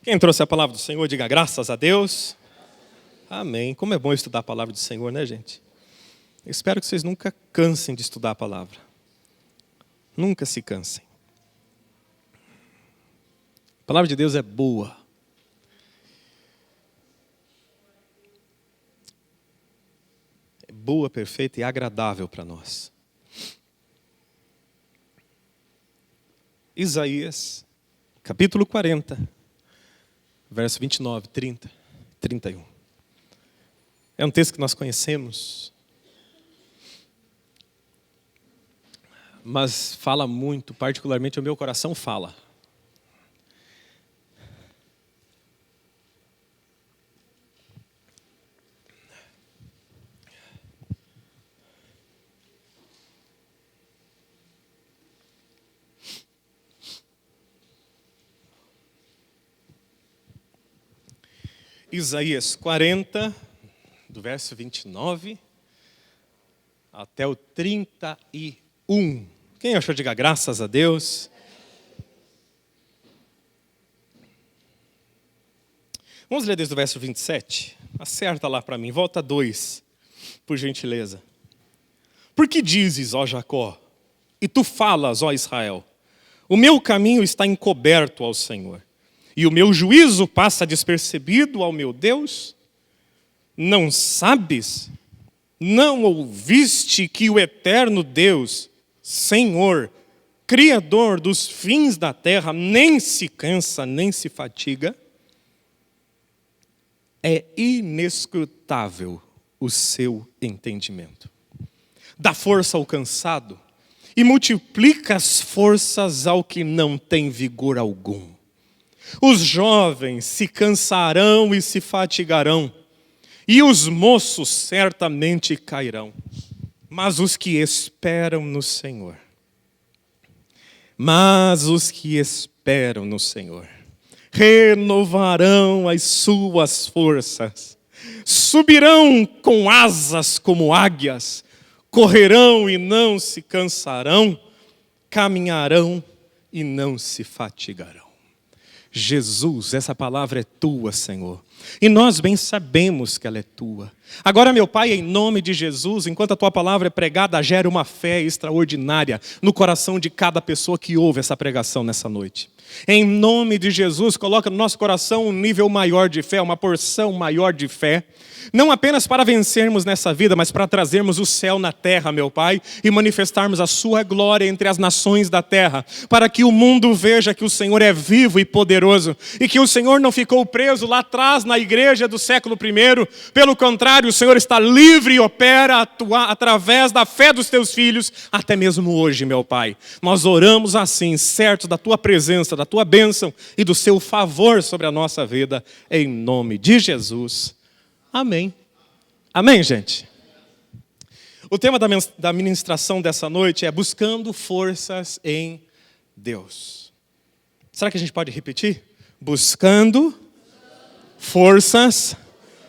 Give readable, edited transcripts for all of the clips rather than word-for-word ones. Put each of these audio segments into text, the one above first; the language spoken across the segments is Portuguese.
Quem trouxe a palavra do Senhor, diga graças a Deus. Amém. Como é bom estudar a palavra do Senhor, né, gente? Eu espero que vocês nunca cansem de estudar a palavra. Nunca se cansem. A palavra de Deus é boa. É boa, perfeita e agradável para nós. Isaías, capítulo 40, verso 29, 30, 31. É um texto que nós conhecemos, mas fala muito, particularmente o meu coração fala. Isaías 40, do verso 29 até o 31. Quem achou, diga graças a Deus. Vamos ler desde o verso 27. Acerta lá para mim, volta 2, por gentileza. Por que dizes, ó Jacó, e tu falas, ó Israel, o meu caminho está encoberto ao Senhor, e o meu juízo passa despercebido ao meu Deus? Não sabes? Não ouviste que o eterno Deus, Senhor, Criador dos fins da terra, nem se cansa, nem se fatiga? É inescrutável o seu entendimento. Dá força ao cansado e multiplica as forças ao que não tem vigor algum. Os jovens se cansarão e se fatigarão, e os moços certamente cairão. Mas os que esperam no Senhor, renovarão as suas forças, subirão com asas como águias, correrão e não se cansarão, caminharão e não se fatigarão. Jesus, essa palavra é tua, Senhor. E nós bem sabemos que ela é tua. Agora, meu Pai, em nome de Jesus, enquanto a tua palavra é pregada, gera uma fé extraordinária no coração de cada pessoa que ouve essa pregação nessa noite. Em nome de Jesus, coloca no nosso coração um nível maior de fé, uma porção maior de fé. Não apenas para vencermos nessa vida, mas para trazermos o céu na terra, meu Pai, e manifestarmos a sua glória entre as nações da terra, para que o mundo veja que o Senhor é vivo e poderoso, e que o Senhor não ficou preso lá atrás na igreja do século I. Pelo contrário, o Senhor está livre e opera através da fé dos teus filhos, até mesmo hoje, meu Pai. Nós oramos assim, certos da tua presença, da tua bênção e do seu favor sobre a nossa vida, em nome de Jesus. Amém. Amém, gente? O tema da ministração dessa noite é buscando forças em Deus. Será que a gente pode repetir? Buscando forças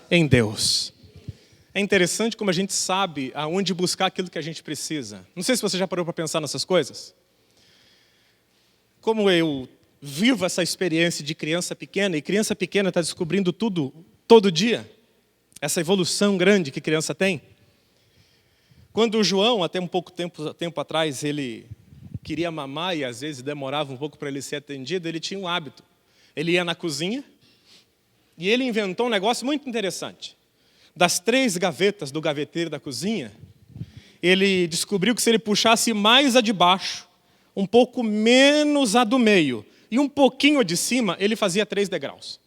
em Deus. É interessante como a gente sabe aonde buscar aquilo que a gente precisa. Não sei se você já parou para pensar nessas coisas. Como eu vivo essa experiência de criança pequena, e criança pequena está descobrindo tudo, todo dia. Essa evolução grande que criança tem. Quando o João, até um pouco tempo atrás, ele queria mamar e às vezes demorava um pouco para ele ser atendido, ele tinha um hábito. Ele ia na cozinha e ele inventou um negócio muito interessante. Das 3 gavetas do gaveteiro da cozinha, ele descobriu que se ele puxasse mais a de baixo, um pouco menos a do meio e um pouquinho a de cima, ele fazia 3 degraus.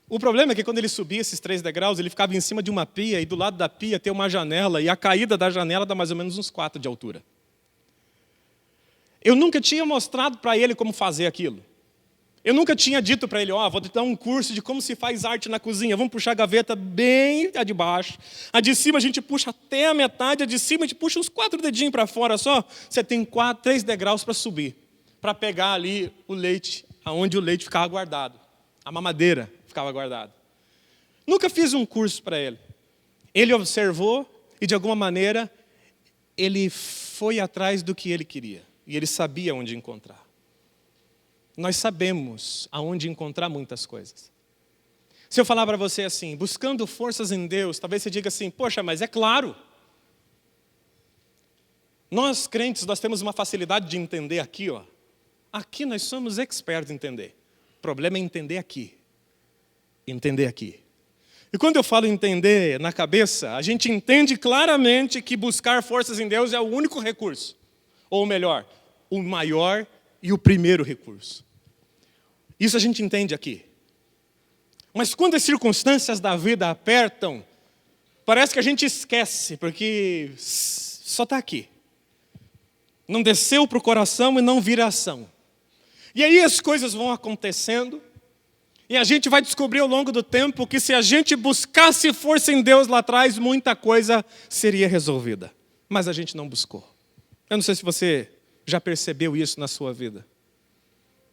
O problema é que quando ele subia esses 3 degraus, ele ficava em cima de uma pia e do lado da pia tem uma janela e a caída da janela dá mais ou menos uns 4 de altura. Eu nunca tinha mostrado para ele como fazer aquilo. Eu nunca tinha dito para ele, vou te dar um curso de como se faz arte na cozinha. Vamos puxar a gaveta bem a de baixo. A de cima a gente puxa até a metade, a de cima a gente puxa uns 4 dedinhos para fora só. Você tem 3 degraus para subir, para pegar ali o leite, aonde o leite ficava guardado. A mamadeira ficava guardada. Nunca fiz um curso para ele. Ele observou e, de alguma maneira, ele foi atrás do que ele queria. E ele sabia onde encontrar. nós sabemos aonde encontrar muitas coisas. Se eu falar para você assim, buscando forças em Deus, talvez você diga assim, poxa, mas é claro. Nós crentes, nós temos uma facilidade de entender aqui, ó. Aqui nós somos expertos em entender. O problema é entender aqui. Entender aqui. E quando eu falo entender na cabeça, a gente entende claramente que buscar forças em Deus é o único recurso. Ou melhor, o maior e o primeiro recurso. Isso a gente entende aqui. Mas quando as circunstâncias da vida apertam, parece que a gente esquece, porque só está aqui. Não desceu para o coração e não vira ação. E aí as coisas vão acontecendo, e a gente vai descobrir ao longo do tempo que se a gente buscasse força em Deus lá atrás, muita coisa seria resolvida. Mas a gente não buscou. Eu não sei se você já percebeu isso na sua vida.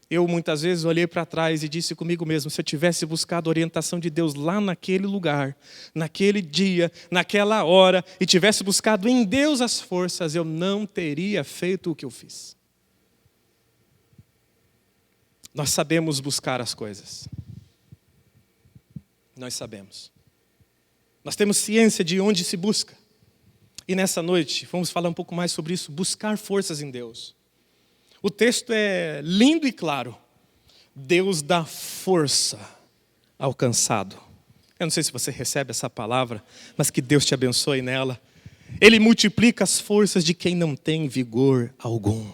Eu muitas vezes olhei para trás e disse comigo mesmo, se eu tivesse buscado a orientação de Deus lá naquele lugar, naquele dia, naquela hora, e tivesse buscado em Deus as forças, eu não teria feito o que eu fiz. Nós sabemos buscar as coisas. Nós sabemos. Nós temos ciência de onde se busca. E nessa noite, vamos falar um pouco mais sobre isso, buscar forças em Deus. O texto é lindo e claro. Deus dá força ao cansado. Eu não sei se você recebe essa palavra, mas que Deus te abençoe nela. Ele multiplica as forças de quem não tem vigor algum.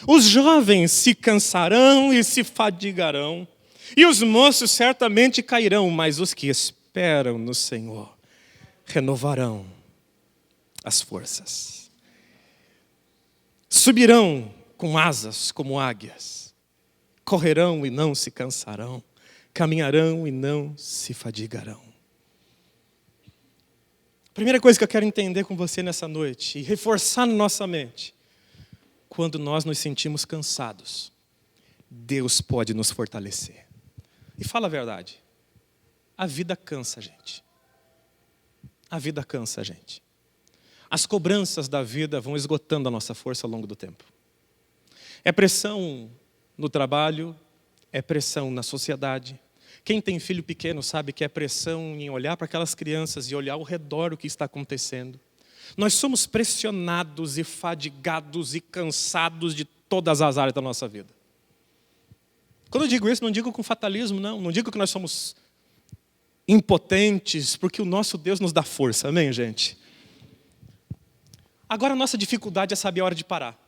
Os jovens se cansarão e se fadigarão, e os moços certamente cairão, mas os que esperam no Senhor renovarão as forças. Subirão com asas como águias, correrão e não se cansarão, caminharão e não se fadigarão. Primeira coisa que eu quero entender com você nessa noite e reforçar na nossa mente, quando nós nos sentimos cansados, Deus pode nos fortalecer. E fala a verdade, a vida cansa a gente. A vida cansa a gente. As cobranças da vida vão esgotando a nossa força ao longo do tempo. É pressão no trabalho, é pressão na sociedade. Quem tem filho pequeno sabe que é pressão em olhar para aquelas crianças e olhar ao redor o que está acontecendo. Nós somos pressionados e fadigados e cansados de todas as áreas da nossa vida. Quando eu digo isso, não digo com fatalismo, não. Não digo que nós somos impotentes, porque o nosso Deus nos dá força, amém, gente? Agora a nossa dificuldade é saber a hora de parar.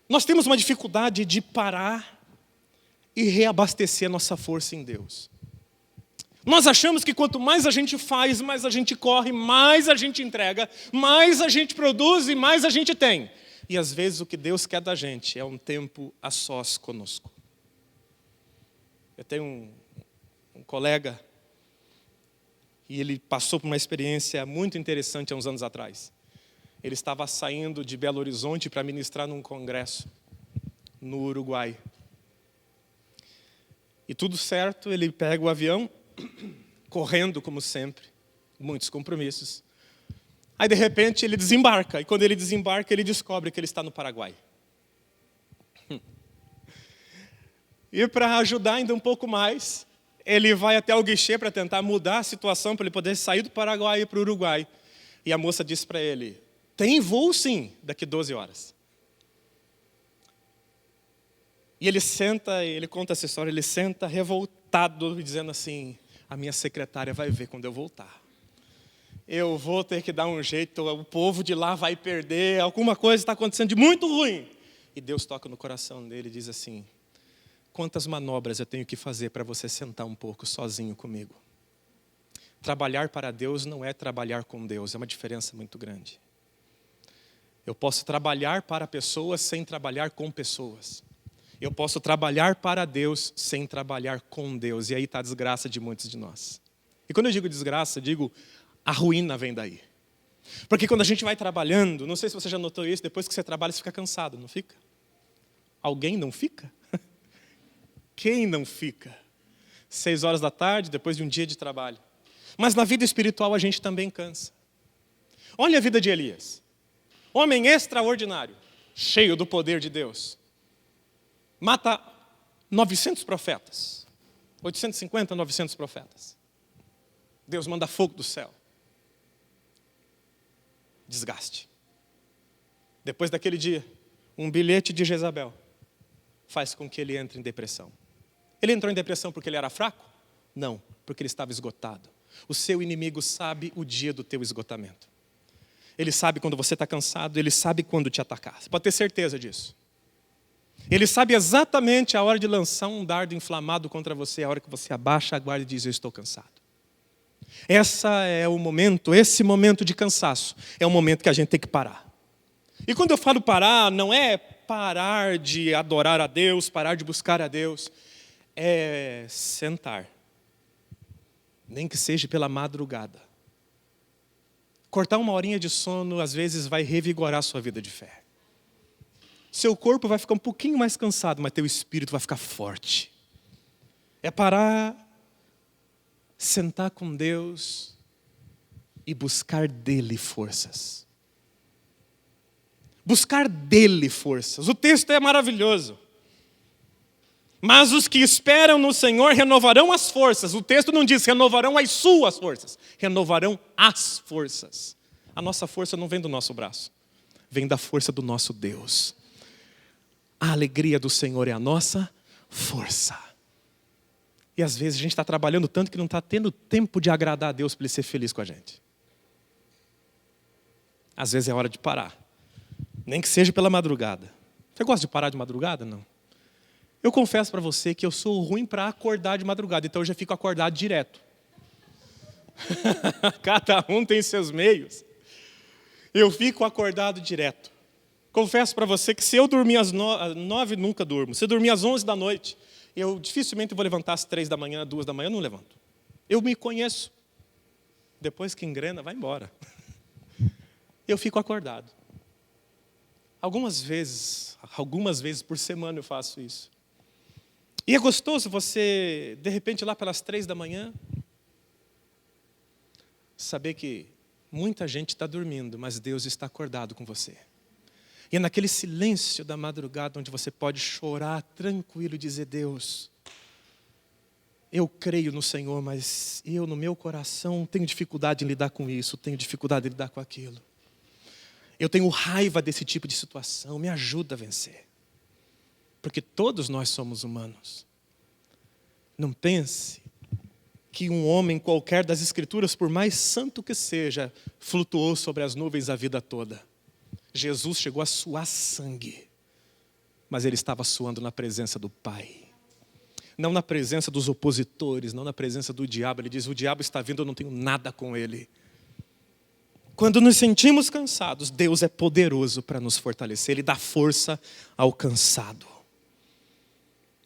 Nós temos uma dificuldade de parar e reabastecer a nossa força em Deus. Nós achamos que quanto mais a gente faz, mais a gente corre, mais a gente entrega, mais a gente produz e mais a gente tem. E às vezes o que Deus quer da gente é um tempo a sós conosco. Eu tenho um colega e ele passou por uma experiência muito interessante há uns anos atrás. Ele estava saindo de Belo Horizonte para ministrar num congresso no Uruguai. E tudo certo, ele pega o avião, correndo como sempre, muitos compromissos. Aí de repente ele desembarca, e quando ele desembarca ele descobre que ele está no Paraguai. E para ajudar ainda um pouco mais, ele vai até o guichê para tentar mudar a situação, para ele poder sair do Paraguai e ir para o Uruguai. E a moça disse para ele, tem voo sim, daqui 12 horas. E ele senta, ele conta essa história, ele senta revoltado, dizendo assim, a minha secretária vai ver quando eu voltar. Eu vou ter que dar um jeito, o povo de lá vai perder, alguma coisa está acontecendo de muito ruim. E Deus toca no coração dele e diz assim, quantas manobras eu tenho que fazer para você sentar um pouco sozinho comigo? Trabalhar para Deus não é trabalhar com Deus, é uma diferença muito grande. Eu posso trabalhar para pessoas sem trabalhar com pessoas. Eu posso trabalhar para Deus sem trabalhar com Deus. E aí está a desgraça de muitos de nós. E quando eu digo desgraça, eu digo a ruína vem daí. Porque quando a gente vai trabalhando, não sei se você já notou isso, depois que você trabalha você fica cansado, não fica? Alguém não fica? Quem não fica? 6 horas da tarde, depois de um dia de trabalho. Mas na vida espiritual a gente também cansa. Olha a vida de Elias. Homem extraordinário, cheio do poder de Deus. mata 900 profetas. 850, 900 profetas. Deus manda fogo do céu. Desgaste. Depois daquele dia, um bilhete de Jezabel faz com que ele entre em depressão. Ele entrou em depressão porque ele era fraco? Não, porque ele estava esgotado. O seu inimigo sabe o dia do teu esgotamento. Ele sabe quando você está cansado, ele sabe quando te atacar. Você pode ter certeza disso. Ele sabe exatamente a hora de lançar um dardo inflamado contra você, a hora que você abaixa a guarda e diz, eu estou cansado. Esse momento de cansaço, é o momento que a gente tem que parar. E quando eu falo parar, não é parar de adorar a Deus, parar de buscar a Deus. É sentar. Nem que seja pela madrugada. Cortar uma horinha de sono, às vezes, vai revigorar a sua vida de fé. Seu corpo vai ficar um pouquinho mais cansado, mas teu espírito vai ficar forte. É parar, sentar com Deus e buscar dele forças. Buscar dele forças. O texto é maravilhoso. Mas os que esperam no Senhor renovarão as forças. O texto não diz renovarão as suas forças. Renovarão as forças. A nossa força não vem do nosso braço. Vem da força do nosso Deus. A alegria do Senhor é a nossa força. E às vezes a gente está trabalhando tanto que não está tendo tempo de agradar a Deus para Ele ser feliz com a gente. Às vezes é hora de parar. Nem que seja pela madrugada. Você gosta de parar de madrugada? Não. Eu confesso para você que eu sou ruim para acordar de madrugada, então eu já fico acordado direto. Cada um tem seus meios. Eu fico acordado direto. Confesso para você que se eu dormir às 9, nunca durmo. Se eu dormir às 11 da noite, eu dificilmente vou levantar às 3 da manhã, 2 da manhã, eu não levanto. Eu me conheço. Depois que engrena, vai embora. Eu fico acordado. Algumas vezes por semana eu faço isso. E é gostoso você, de repente, lá pelas 3 da manhã, saber que muita gente está dormindo, mas Deus está acordado com você. E é naquele silêncio da madrugada onde você pode chorar tranquilo e dizer, Deus, eu creio no Senhor, mas eu no meu coração tenho dificuldade em lidar com isso, tenho dificuldade em lidar com aquilo. Eu tenho raiva desse tipo de situação, me ajuda a vencer. Porque todos nós somos humanos. Não pense que um homem qualquer das Escrituras, por mais santo que seja, flutuou sobre as nuvens a vida toda. Jesus chegou a suar sangue, mas ele estava suando na presença do Pai. Não na presença dos opositores, não na presença do diabo. Ele diz, o diabo está vindo, eu não tenho nada com ele. Quando nos sentimos cansados, Deus é poderoso para nos fortalecer. Ele dá força ao cansado.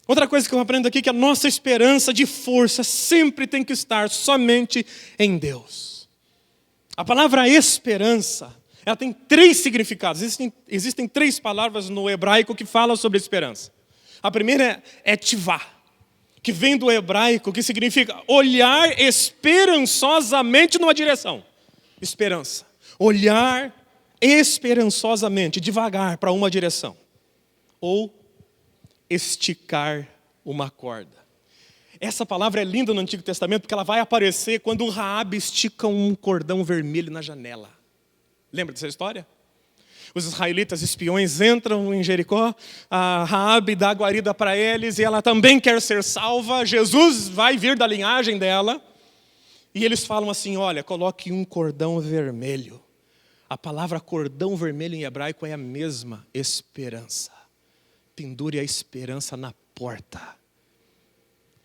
Outra coisa que eu aprendo aqui é que a nossa esperança de força sempre tem que estar somente em Deus. A palavra esperança, ela tem 3 significados. Existem 3 palavras no hebraico que falam sobre esperança. A primeira é tivá, que vem do hebraico, que significa olhar esperançosamente numa direção. Esperança. Olhar esperançosamente, devagar, para uma direção. Ou esticar uma corda. Essa palavra é linda no Antigo Testamento porque ela vai aparecer quando Raabe estica um cordão vermelho na janela. Lembra dessa história? Os israelitas espiões entram em Jericó, a Raabe dá guarida para eles e ela também quer ser salva. Jesus vai vir da linhagem dela. E eles falam assim, olha, coloque um cordão vermelho. A palavra cordão vermelho em hebraico é a mesma, esperança. Pendure a esperança na porta.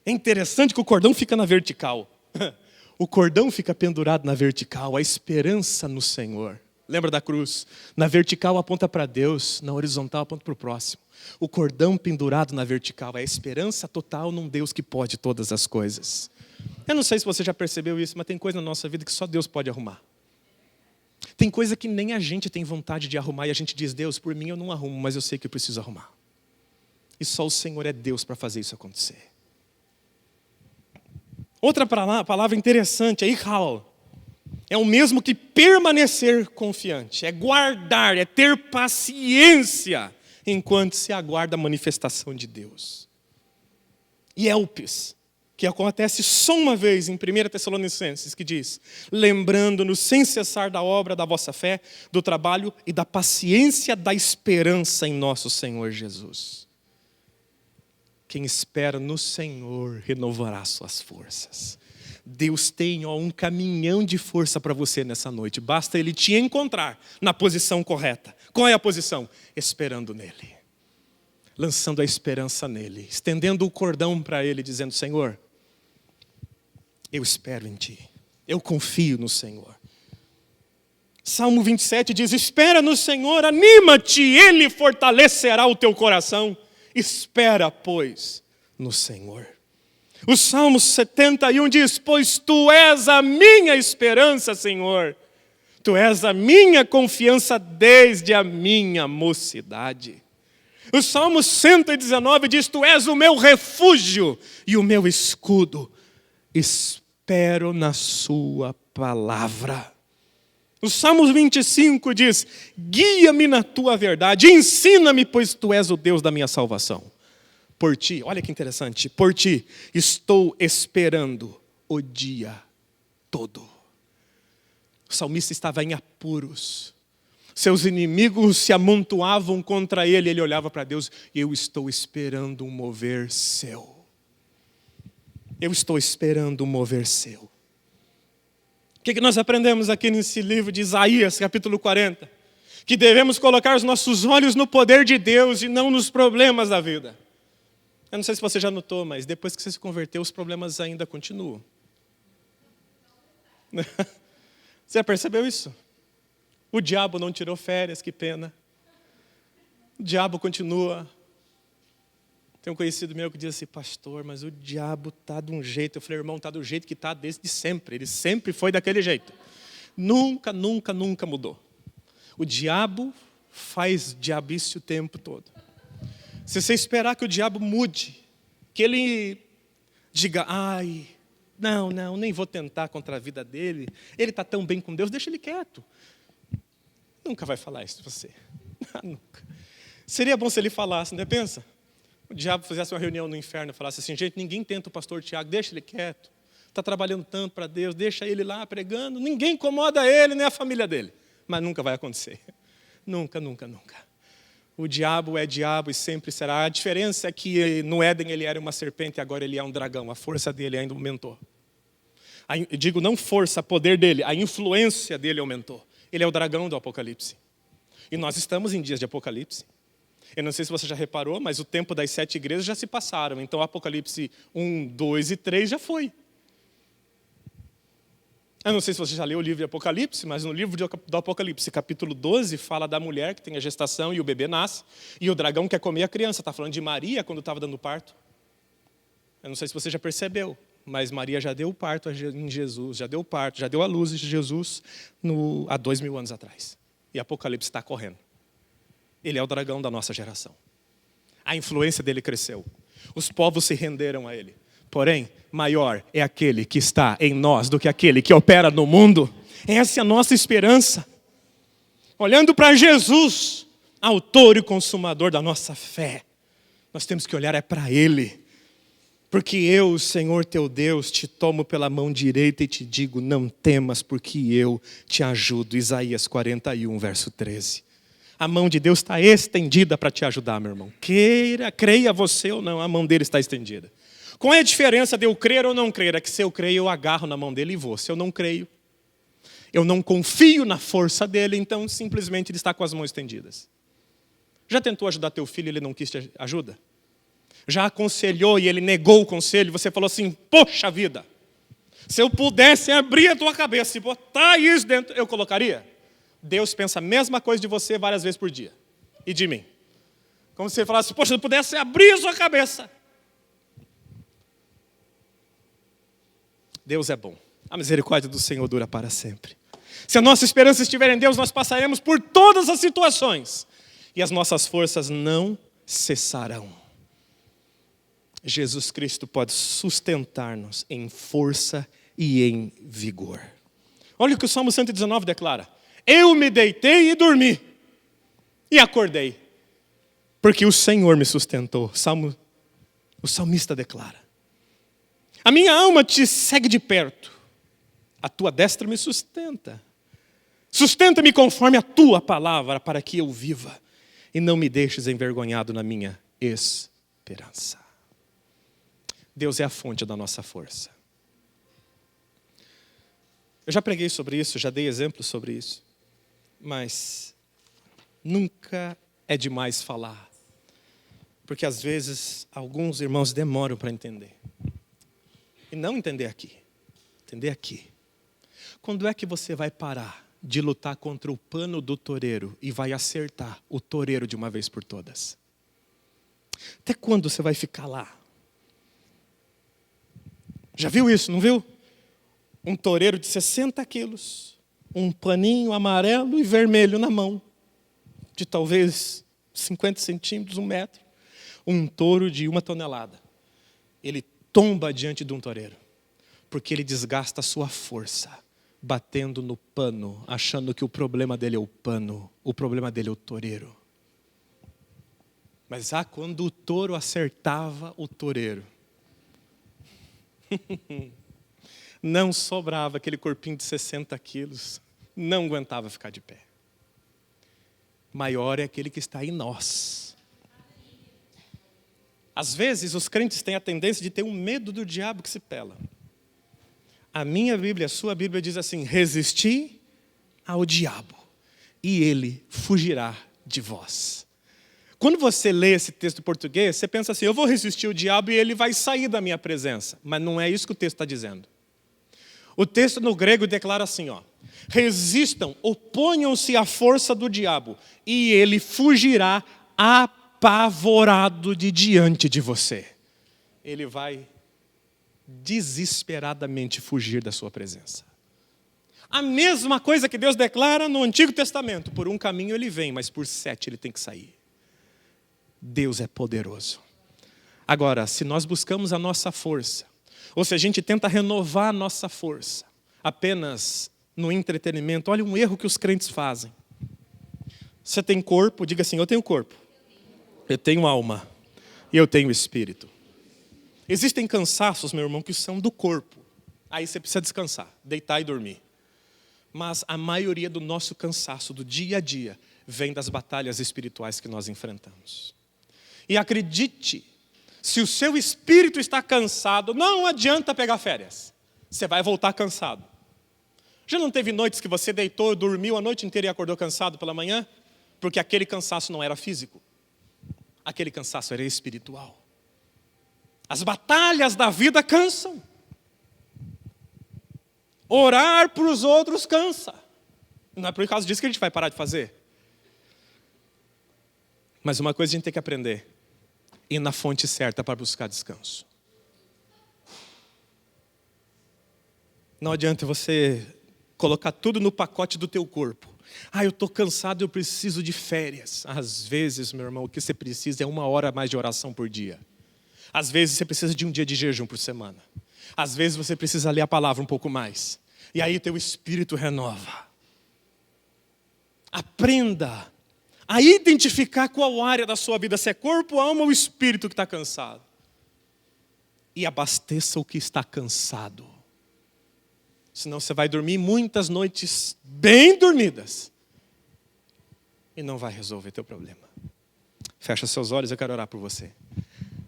É interessante que o cordão fica na vertical. O cordão fica pendurado na vertical, a esperança no Senhor. Lembra da cruz? Na vertical aponta para Deus, na horizontal aponta para o próximo. O cordão pendurado na vertical é a esperança total num Deus que pode todas as coisas. Eu não sei se você já percebeu isso, mas tem coisa na nossa vida que só Deus pode arrumar. Tem coisa que nem a gente tem vontade de arrumar e a gente diz, Deus, por mim eu não arrumo, mas eu sei que eu preciso arrumar. E só o Senhor é Deus para fazer isso acontecer. Outra palavra interessante é ihal. É o mesmo que permanecer confiante, é guardar, é ter paciência enquanto se aguarda a manifestação de Deus. E elpis, que acontece só uma vez em 1 Tessalonicenses, que diz: lembrando-nos sem cessar da obra da vossa fé, do trabalho e da paciência da esperança em nosso Senhor Jesus. Quem espera no Senhor renovará suas forças. Deus tem um caminhão de força para você nessa noite. Basta Ele te encontrar na posição correta. Qual é a posição? Esperando nele. Lançando a esperança nele. Estendendo o cordão para Ele, dizendo: Senhor, eu espero em Ti. Eu confio no Senhor. Salmo 27 diz: espera no Senhor, anima-te, Ele fortalecerá o teu coração. Espera, pois, no Senhor. O Salmo 71 diz: pois Tu és a minha esperança, Senhor. Tu és a minha confiança desde a minha mocidade. O Salmo 119 diz: Tu és o meu refúgio e o meu escudo. Espero na Sua palavra. O Salmo 25 diz: guia-me na Tua verdade, ensina-me, pois Tu és o Deus da minha salvação. Por Ti, olha que interessante, por Ti estou esperando o dia todo. O salmista estava em apuros. Seus inimigos se amontoavam contra ele. Ele olhava para Deus: eu estou esperando um mover Seu. Eu estou esperando um mover Seu. O que nós aprendemos aqui nesse livro de Isaías, capítulo 40? Que devemos colocar os nossos olhos no poder de Deus e não nos problemas da vida. Eu não sei se você já notou, mas depois que você se converteu, os problemas ainda continuam. Você já percebeu isso? O diabo não tirou férias, que pena. O diabo continua. Tem um conhecido meu que diz assim: pastor, mas o diabo está de um jeito. Eu falei: irmão, está do jeito que está desde sempre. Ele sempre foi daquele jeito. Nunca mudou. O diabo faz diabice o tempo todo. Se você esperar que o diabo mude, que ele diga: ai, não, nem vou tentar contra a vida dele, ele está tão bem com Deus, deixa ele quieto. Nunca vai falar isso de você. Nunca. Seria bom se ele falasse, não é? Pensa? O diabo fizesse uma reunião no inferno e falasse assim: gente, ninguém tenta o pastor Tiago, deixa ele quieto. Está trabalhando tanto para Deus, deixa ele lá pregando, ninguém incomoda ele, nem a família dele. Mas nunca vai acontecer. Nunca. O diabo é diabo e sempre será. A diferença é que no Éden ele era uma serpente e agora ele é um dragão. A força dele ainda aumentou. Eu digo não força, poder dele, a influência dele aumentou. Ele é o dragão do Apocalipse. E nós estamos em dias de Apocalipse. Eu não sei se você já reparou, mas o tempo das 7 igrejas já se passaram. Então Apocalipse 1, 2 e 3 já foi. Eu não sei se você já leu o livro de Apocalipse, mas no livro do Apocalipse, capítulo 12, fala da mulher que tem a gestação e o bebê nasce, e o dragão quer comer a criança. Está falando de Maria quando estava dando parto. Eu não sei se você já percebeu, mas Maria já deu parto em Jesus, já deu parto, já deu a luz de Jesus há 2000 anos atrás. E Apocalipse está correndo. Ele é o dragão da nossa geração. A influência dele cresceu. Os povos se renderam a ele. Porém, maior é aquele que está em nós do que aquele que opera no mundo. Essa é a nossa esperança. Olhando para Jesus, autor e consumador da nossa fé, nós temos que olhar para Ele. Porque eu, Senhor teu Deus, te tomo pela mão direita e te digo: não temas, porque eu te ajudo. Isaías 41, verso 13. A mão de Deus está estendida para te ajudar, meu irmão. Creia você ou não, a mão dele está estendida. Qual é a diferença de eu crer ou não crer? É que se eu creio, eu agarro na mão dele e vou. Se eu não creio, eu não confio na força dele, então simplesmente ele está com as mãos estendidas. Já tentou ajudar teu filho e ele não quis te ajuda? Já aconselhou e ele negou o conselho? Você falou assim: poxa vida, se eu pudesse abrir a tua cabeça e botar isso dentro, eu colocaria? Deus pensa a mesma coisa de você várias vezes por dia. E de mim. Como se você falasse: poxa, se eu pudesse abrir a sua cabeça. Deus é bom. A misericórdia do Senhor dura para sempre. Se a nossa esperança estiver em Deus, nós passaremos por todas as situações. E as nossas forças não cessarão. Jesus Cristo pode sustentar-nos em força e em vigor. Olha o que o Salmo 119 declara: eu me deitei e dormi, e acordei, porque o Senhor me sustentou. O salmista declara. A minha alma te segue de perto. A tua destra me sustenta. Sustenta-me conforme a tua palavra, para que eu viva. E não me deixes envergonhado na minha esperança. Deus é a fonte da nossa força. Eu já preguei sobre isso, já dei exemplos sobre isso. Mas nunca é demais falar. Porque às vezes alguns irmãos demoram para entender. E não entender aqui. Entender aqui. Quando é que você vai parar de lutar contra o pano do toureiro e vai acertar o toureiro de uma vez por todas? Até quando você vai ficar lá? Já viu isso, não viu? Um toureiro de 60 quilos, um paninho amarelo e vermelho na mão, de talvez 50 centímetros, 1 metro. Um touro de 1 tonelada. Ele tomba diante de um toureiro, porque ele desgasta a sua força, batendo no pano, achando que o problema dele é o pano, o problema dele é o toureiro. Mas quando o touro acertava o toureiro, não sobrava aquele corpinho de 60 quilos, não aguentava ficar de pé. Maior é aquele que está em nós. Às vezes os crentes têm a tendência de ter um medo do diabo que se pela. A minha Bíblia, a sua Bíblia diz assim: resisti ao diabo e ele fugirá de vós. Quando você lê esse texto em português, você pensa assim: eu vou resistir ao diabo e ele vai sair da minha presença. Mas não é isso que o texto está dizendo. O texto no grego declara assim, resistam, oponham-se à força do diabo e ele fugirá apavorado de diante de você. Ele vai desesperadamente fugir da sua presença. A mesma coisa que Deus declara no Antigo Testamento: por um caminho ele vem, mas por 7 ele tem que sair. Deus é poderoso. Agora, se nós buscamos a nossa força, ou se a gente tenta renovar a nossa força apenas no entretenimento, olha um erro que os crentes fazem. Você tem corpo, diga assim: eu tenho corpo, eu tenho alma e eu tenho espírito. Existem cansaços, meu irmão, que são do corpo. Aí você precisa descansar, deitar e dormir. Mas a maioria do nosso cansaço do dia a dia vem das batalhas espirituais que nós enfrentamos. E acredite, se o seu espírito está cansado, não adianta pegar férias. Você vai voltar cansado. Já não teve noites que você deitou, dormiu a noite inteira e acordou cansado pela manhã? Porque aquele cansaço não era físico. Aquele cansaço era espiritual. As batalhas da vida cansam. Orar para os outros cansa. Não é por causa disso que a gente vai parar de fazer. Mas uma coisa a gente tem que aprender: ir na fonte certa para buscar descanso. Não adianta você colocar tudo no pacote do teu corpo. Eu estou cansado, eu preciso de férias. Às vezes, meu irmão, o que você precisa é 1 hora a mais de oração por dia. Às vezes você precisa de um dia de jejum por semana. Às vezes você precisa ler a palavra um pouco mais. E aí teu espírito renova. Aprenda a identificar qual área da sua vida, se é corpo, alma ou espírito que está cansado. E abasteça o que está cansado. Senão você vai dormir muitas noites bem dormidas. E não vai resolver teu problema. Fecha seus olhos, eu quero orar por você.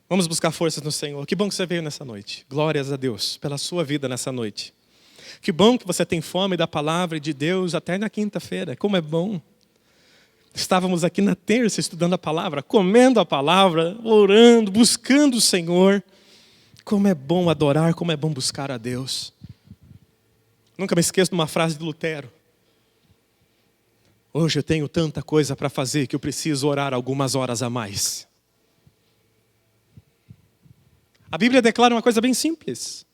Vamos buscar forças no Senhor. Que bom que você veio nessa noite. Glórias a Deus pela sua vida nessa noite. Que bom que você tem fome da palavra de Deus até na quinta-feira. Como é bom. Estávamos aqui na terça estudando a palavra, comendo a palavra, orando, buscando o Senhor. Como é bom adorar, como é bom buscar a Deus. Nunca me esqueço de uma frase de Lutero. Hoje eu tenho tanta coisa para fazer que eu preciso orar algumas horas a mais. A Bíblia declara uma coisa bem simples.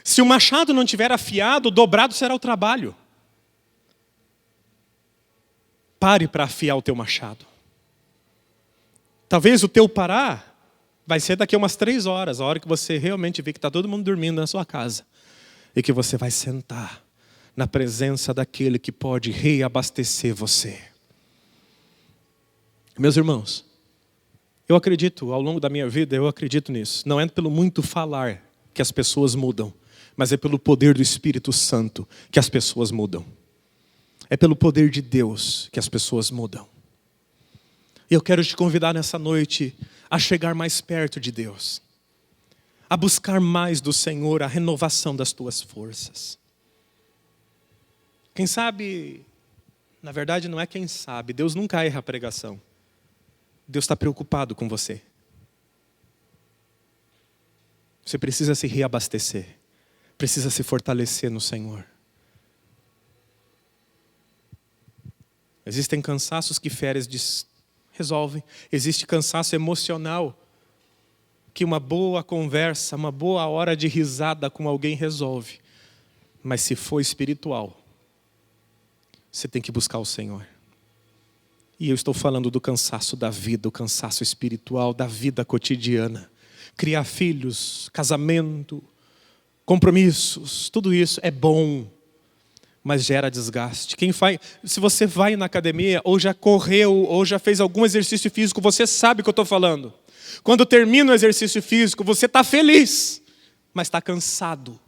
Se o machado não tiver afiado, dobrado será o trabalho. Pare para afiar o teu machado. Talvez o teu parar vai ser daqui a umas 3 horas, a hora que você realmente vê que está todo mundo dormindo na sua casa. E que você vai sentar na presença daquele que pode reabastecer você. Meus irmãos, Eu acredito, ao longo da minha vida, eu acredito nisso. Não é pelo muito falar que as pessoas mudam, mas é pelo poder do Espírito Santo que as pessoas mudam. É pelo poder de Deus que as pessoas mudam. E eu quero te convidar nessa noite a chegar mais perto de Deus, a buscar mais do Senhor a renovação das tuas forças. Quem sabe, na verdade não é quem sabe, Deus nunca erra a pregação. Deus está preocupado com você. Você precisa se reabastecer, precisa se fortalecer no Senhor. Existem cansaços que férias resolvem. Existe cansaço emocional que uma boa conversa, uma boa hora de risada com alguém resolve. Mas se for espiritual, você tem que buscar o Senhor. E eu estou falando do cansaço da vida, o cansaço espiritual da vida cotidiana. Criar filhos, casamento, compromissos, tudo isso é bom, mas gera desgaste. Se você vai na academia, ou já correu, ou já fez algum exercício físico, você sabe o que eu estou falando. Quando termina o exercício físico, você está feliz, mas está cansado.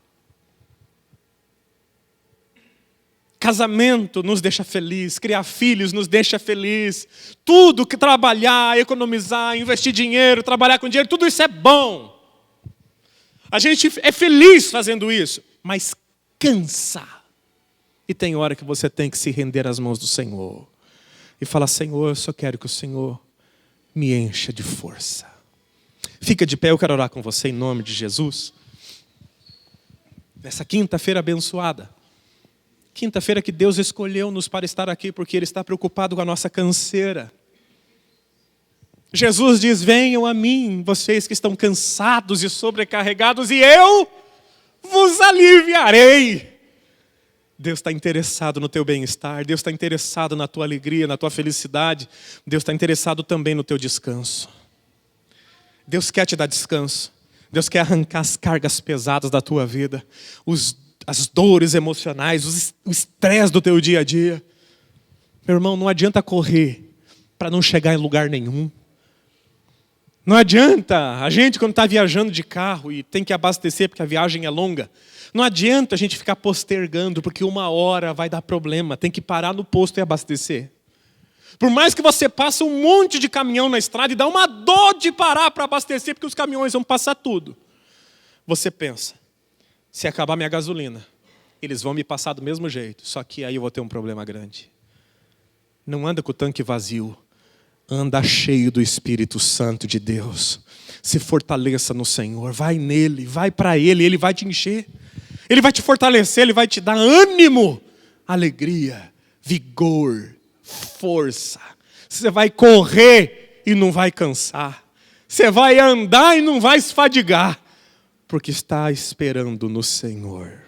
Casamento nos deixa feliz, criar filhos nos deixa feliz. Tudo que trabalhar, economizar, investir dinheiro, trabalhar com dinheiro, tudo isso é bom. A gente é feliz fazendo isso, mas cansa. E tem hora que você tem que se render às mãos do Senhor. E falar, Senhor, eu só quero que o Senhor me encha de força. Fica de pé, eu quero orar com você em nome de Jesus. Nessa quinta-feira abençoada. Quinta-feira que Deus escolheu-nos para estar aqui, porque Ele está preocupado com a nossa canseira. Jesus diz, venham a mim, vocês que estão cansados e sobrecarregados, e eu vos aliviarei. Deus está interessado no teu bem-estar, Deus está interessado na tua alegria, na tua felicidade. Deus está interessado também no teu descanso. Deus quer te dar descanso. Deus quer arrancar as cargas pesadas da tua vida, as dores emocionais, o estresse do teu dia a dia. Meu irmão, não adianta correr para não chegar em lugar nenhum. Não adianta, a gente quando está viajando de carro e tem que abastecer porque a viagem é longa, não adianta a gente ficar postergando porque uma hora vai dar problema, tem que parar no posto e abastecer. Por mais que você passe um monte de caminhão na estrada e dá uma dor de parar para abastecer porque os caminhões vão passar tudo. Você pensa, se acabar minha gasolina, eles vão me passar do mesmo jeito, só que aí eu vou ter um problema grande. Não anda com o tanque vazio, anda cheio do Espírito Santo de Deus. Se fortaleça no Senhor, vai nele, vai para Ele, Ele vai te encher. Ele vai te fortalecer, Ele vai te dar ânimo, alegria, vigor, força. Você vai correr e não vai cansar. Você vai andar e não vai se fadigar, porque está esperando no Senhor.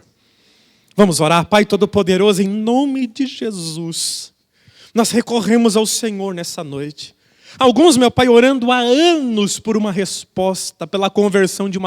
Vamos orar, Pai Todo-Poderoso, em nome de Jesus. Nós recorremos ao Senhor nessa noite. Alguns, meu Pai, orando há anos por uma resposta, pela conversão de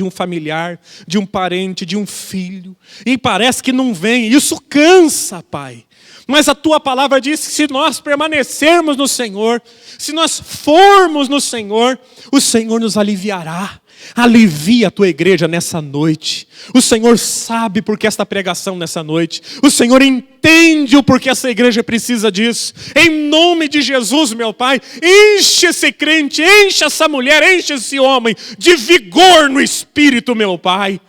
um familiar, de um parente, de um filho. E parece que não vem. Isso cansa, Pai. Mas a Tua palavra diz que se nós permanecermos no Senhor, se nós formos no Senhor, o Senhor nos aliviará. Alivia a tua igreja nessa noite. O Senhor sabe por que esta pregação nessa noite. O Senhor entende o porquê essa igreja precisa disso. Em nome de Jesus, meu Pai, enche esse crente, enche essa mulher, enche esse homem de vigor no Espírito, meu Pai.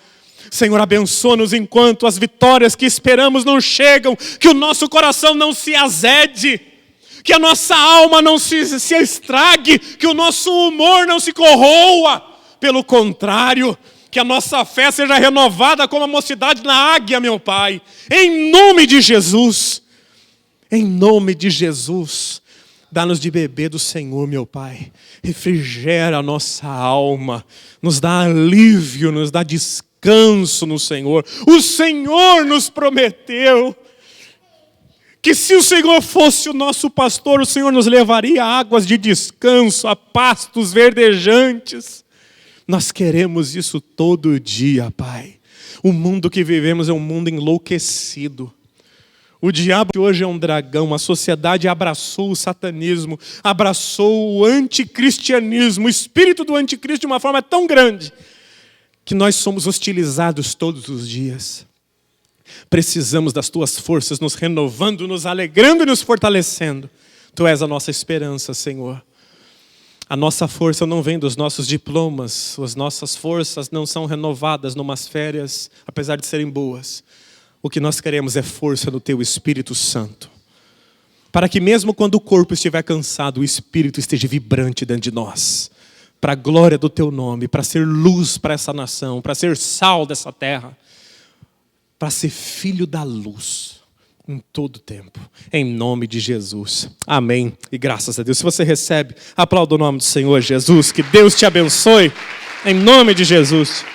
Senhor, abençoa-nos enquanto as vitórias que esperamos não chegam, que o nosso coração não se azede, que a nossa alma não se estrague, que o nosso humor não se corroa. Pelo contrário, que a nossa fé seja renovada como a mocidade na águia, meu Pai. Em nome de Jesus. Em nome de Jesus. Dá-nos de beber do Senhor, meu Pai. Refrigera a nossa alma. Nos dá alívio, nos dá descanso no Senhor. O Senhor nos prometeu que se o Senhor fosse o nosso pastor, o Senhor nos levaria a águas de descanso, a pastos verdejantes. Nós queremos isso todo dia, Pai. O mundo que vivemos é um mundo enlouquecido. O diabo hoje é um dragão, a sociedade abraçou o satanismo, abraçou o anticristianismo, o espírito do anticristo de uma forma tão grande, que nós somos hostilizados todos os dias. Precisamos das tuas forças, nos renovando, nos alegrando e nos fortalecendo. Tu és a nossa esperança, Senhor. A nossa força não vem dos nossos diplomas, as nossas forças não são renovadas numas férias, apesar de serem boas. O que nós queremos é força no Teu Espírito Santo. Para que mesmo quando o corpo estiver cansado, o Espírito esteja vibrante dentro de nós. Para a glória do Teu nome, para ser luz para essa nação, para ser sal dessa terra. Para ser filho da luz em todo tempo. Em nome de Jesus. Amém. E graças a Deus. Se você recebe, aplauda o nome do Senhor Jesus. Que Deus te abençoe. Em nome de Jesus.